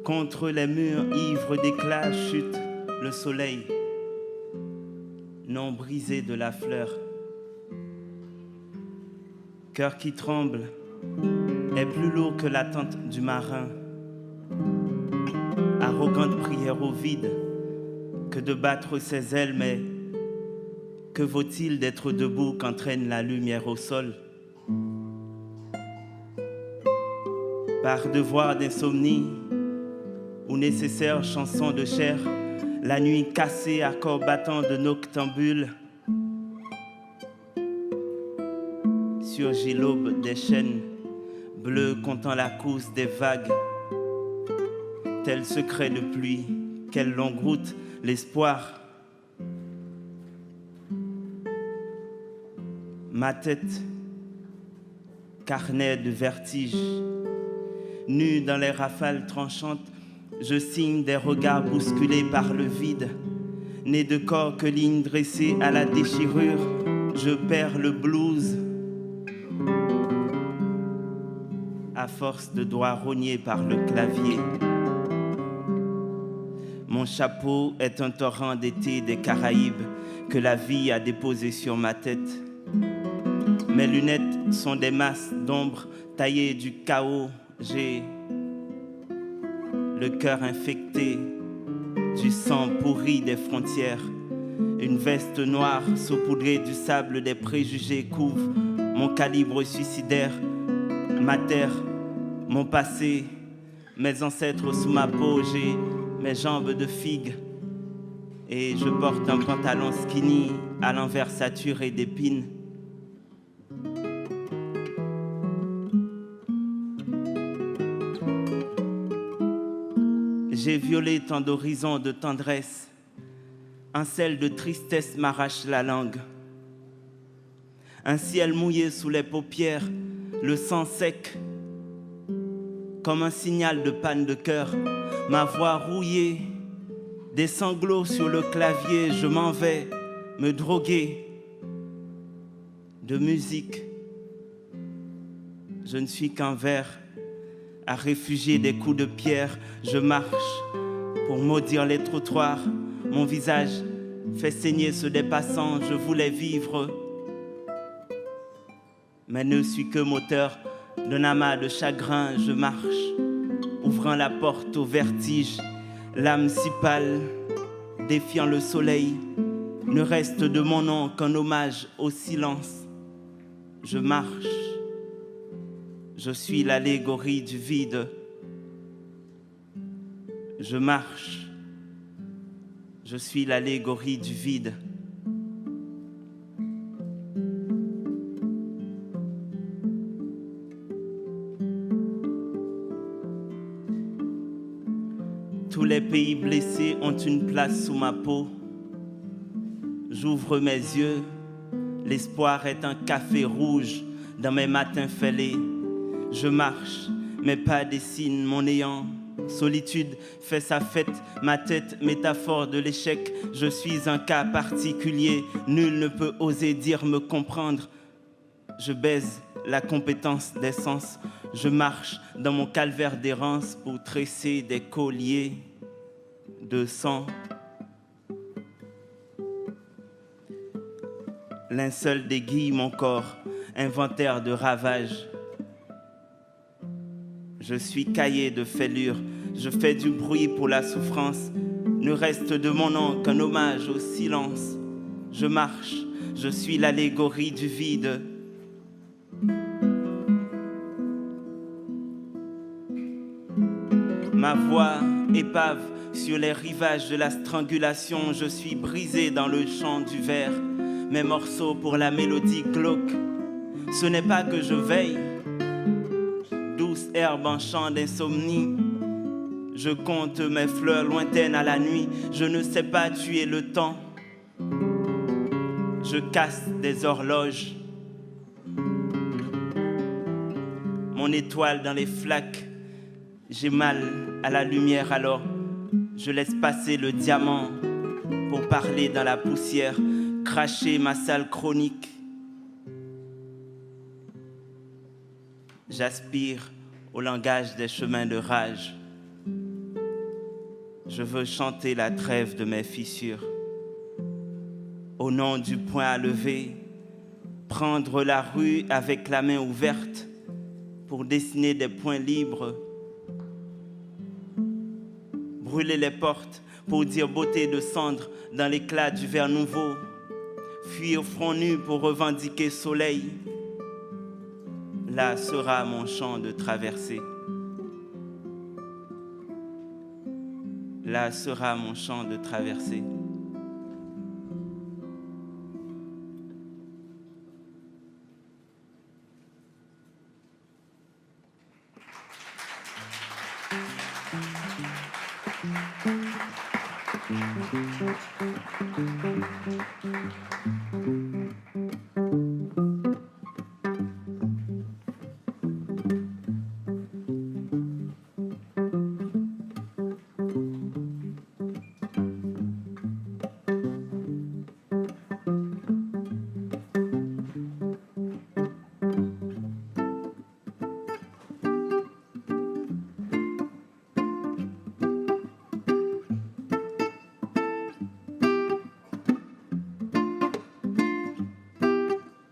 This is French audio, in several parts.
Contre les murs ivres d'éclats chute le soleil, non brisé de la fleur. Cœur qui tremble est plus lourd que l'attente du marin. Arrogante prière au vide que de battre ses ailes, mais que vaut-il d'être debout qu'entraîne la lumière au sol? Par devoir d'insomnie ou nécessaire chanson de chair, la nuit cassée à corps battant de noctambule, surgit l'aube des chênes bleus comptant la course des vagues. Tel secret de pluie, quelle longue route, l'espoir. Ma tête, carnet de vertige, nu dans les rafales tranchantes, je signe des regards bousculés par le vide. Né de corps que lignes dressées à la déchirure, je perds le blues. À force de doigts rognés par le clavier. Mon chapeau est un torrent d'été des Caraïbes que la vie a déposé sur ma tête. Mes lunettes sont des masses d'ombre taillées du chaos. J'ai le cœur infecté du sang pourri des frontières. Une veste noire saupoudrée du sable des préjugés couvre mon calibre suicidaire. Ma terre, mon passé, mes ancêtres sous ma peau. J'ai mes jambes de figue et je porte un pantalon skinny à l'envers saturé d'épines. J'ai violé tant d'horizons de tendresse, un sel de tristesse m'arrache la langue. Un ciel mouillé sous les paupières, le sang sec, comme un signal de panne de cœur, ma voix rouillée, des sanglots sur le clavier, je m'en vais me droguer de musique. Je ne suis qu'un ver à réfugier des coups de pierre, je marche pour maudire les trottoirs, mon visage fait saigner ceux des passants, je voulais vivre, mais ne suis que moteur d'un amas de chagrin, je marche, ouvrant la porte au vertige, l'âme si pâle, défiant le soleil, ne reste de mon nom qu'un hommage au silence. Je marche, je suis l'allégorie du vide. Je marche, je suis l'allégorie du vide. Tous les pays blessés ont une place sous ma peau. J'ouvre mes yeux, l'espoir est un café rouge dans mes matins fêlés. Je marche, mes pas dessinent mon néant. Solitude fait sa fête, ma tête, métaphore de l'échec. Je suis un cas particulier, nul ne peut oser dire me comprendre. Je baise la compétence des sens. Je marche dans mon calvaire d'errance pour tresser des colliers de sang. Linceul d'aiguille mon corps, inventaire de ravages. Je suis caillé de fêlures, je fais du bruit pour la souffrance. Ne reste de mon nom qu'un hommage au silence. Je marche, je suis l'allégorie du vide. Ma voix épave sur les rivages de la strangulation. Je suis brisé dans le chant du vers. Mes morceaux pour la mélodie glauque. Ce n'est pas que je veille, douce herbe en chant d'insomnie. Je compte mes fleurs lointaines à la nuit. Je ne sais pas tuer le temps. Je casse des horloges. Mon étoile dans les flaques. J'ai mal à la lumière, alors je laisse passer le diamant pour parler dans la poussière, cracher ma sale chronique. J'aspire au langage des chemins de rage. Je veux chanter la trêve de mes fissures. Au nom du poing à lever, prendre la rue avec la main ouverte pour dessiner des points libres. Brûler les portes pour dire beauté de cendre dans l'éclat du verre nouveau. Fuir front nu pour revendiquer soleil. Là sera mon champ de traversée. Là sera mon champ de traversée.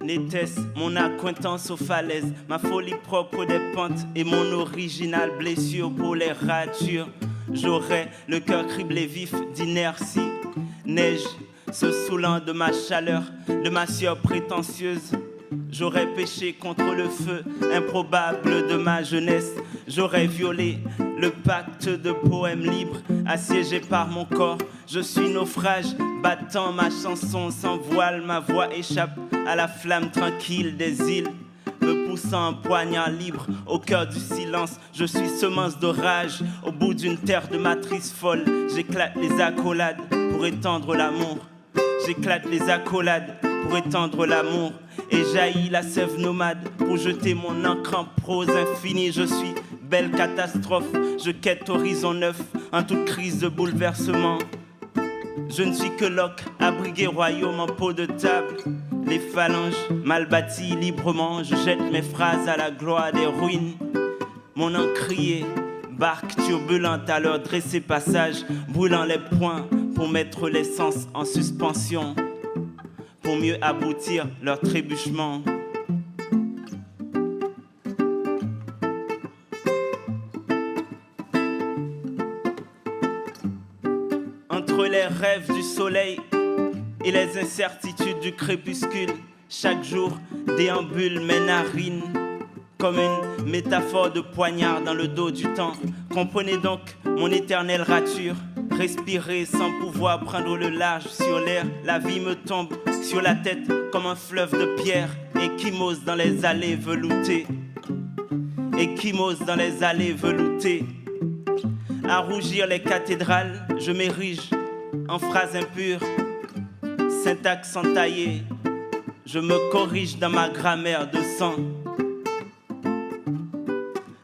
N'était-ce mon accointance aux falaises, ma folie propre des pentes et mon originale blessure pour les ratures? J'aurais le cœur criblé vif d'inertie, neige se saoulant de ma chaleur, de ma sueur prétentieuse. J'aurais péché contre le feu improbable de ma jeunesse. J'aurais violé le pacte de poèmes libres assiégé par mon corps. Je suis naufrage, battant ma chanson sans voile. Ma voix échappe à la flamme tranquille des îles, me poussant un poignard libre au cœur du silence. Je suis semence d'orage au bout d'une terre de matrice folle. J'éclate les accolades pour étendre l'amour. J'éclate les accolades pour étendre l'amour. Et jaillit la sève nomade pour jeter mon encre en prose infinie. Je suis belle catastrophe, je quête horizon neuf en toute crise de bouleversement. Je ne suis que Locke, abrigué royaume en peau de table. Les phalanges mal bâties librement, je jette mes phrases à la gloire des ruines. Mon encrier, barque turbulente à leur dresser passage, brûlant les poings pour mettre l'essence en suspension, pour mieux aboutir leur trébuchement. Entre les rêves du soleil et les incertitudes du crépuscule, chaque jour déambule mes narines comme une métaphore de poignard dans le dos du temps. Comprenez donc mon éternelle rature. Respirer sans pouvoir prendre le large sur l'air. La vie me tombe sur la tête comme un fleuve de pierre. Échymose dans les allées veloutées. Échymose dans les allées veloutées. À rougir les cathédrales, je m'érige en phrases impures. Syntaxe entaillée, je me corrige dans ma grammaire de sang.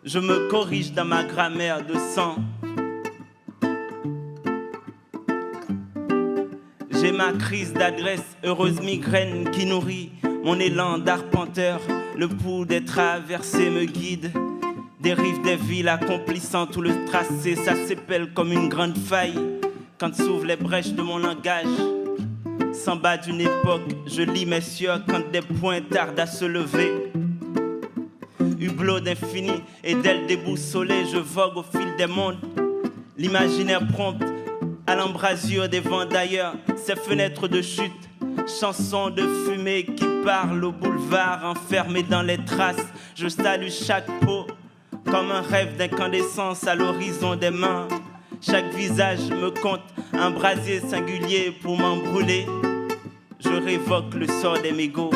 Je me corrige dans ma grammaire de sang. J'ai ma crise d'adresse, heureuse migraine qui nourrit mon élan d'arpenteur. Le pouls des traversées me guide, des rives des villes accomplissant tout le tracé. Ça s'épelle comme une grande faille quand s'ouvrent les brèches de mon langage. Sans bas d'une époque, je lis mes sueurs quand des poings tardent à se lever. Hublot d'infini et d'ailes déboussolées, je vogue au fil des mondes. L'imaginaire prompt à l'embrasure des vents d'ailleurs, ces fenêtres de chute, chansons de fumée qui parlent au boulevard, enfermées dans les traces. Je salue chaque peau comme un rêve d'incandescence à l'horizon des mains. Chaque visage me compte un brasier singulier pour m'embrûler. Je révoque le sort des mégots.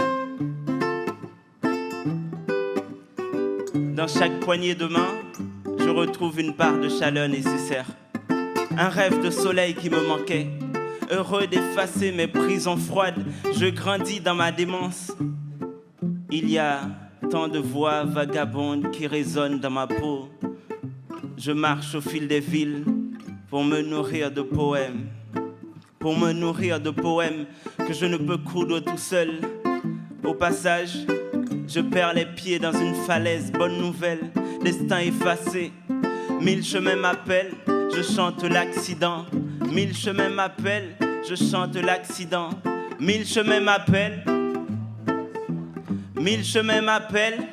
Dans chaque poignée de main, je retrouve une part de chaleur nécessaire. Un rêve de soleil qui me manquait. Heureux d'effacer mes prisons froides, je grandis dans ma démence. Il y a tant de voix vagabondes qui résonnent dans ma peau. Je marche au fil des villes pour me nourrir de poèmes. Pour me nourrir de poèmes que je ne peux coudre tout seul. Au passage, Je perds les pieds dans une falaise, bonne nouvelle, destin effacé. 1000 chemins m'appellent, je chante l'accident. 1000 chemins m'appellent, je chante l'accident. 1000 chemins m'appellent, 1000 chemins m'appellent,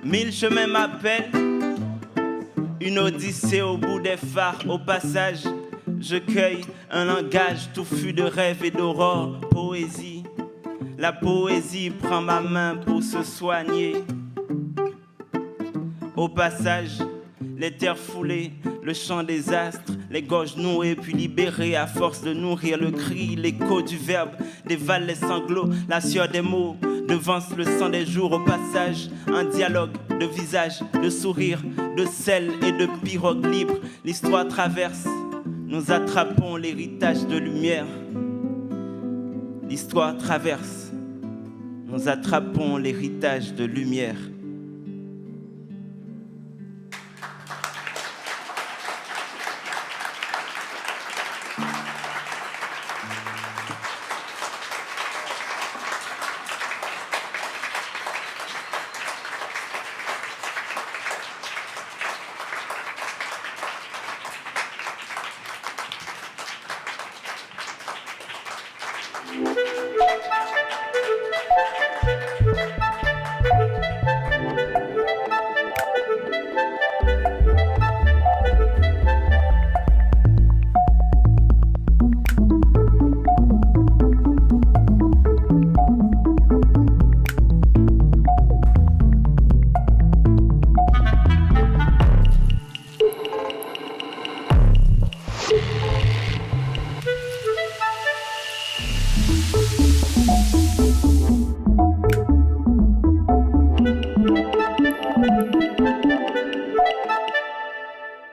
1000 chemins m'appellent. Une odyssée au bout des phares, au passage, je cueille un langage touffu de rêves et d'aurore, poésie. La poésie prend ma main pour se soigner. Au passage, les terres foulées, le chant des astres, les gorges nouées puis libérées à force de nourrir le cri, l'écho du verbe dévale les sanglots, la sueur des mots devance le sang des jours. Au passage, un dialogue de visage, de sourire, de sel et de pirogue libre. L'histoire traverse, nous attrapons l'héritage de lumière. L'histoire traverse, nous attrapons l'héritage de lumière.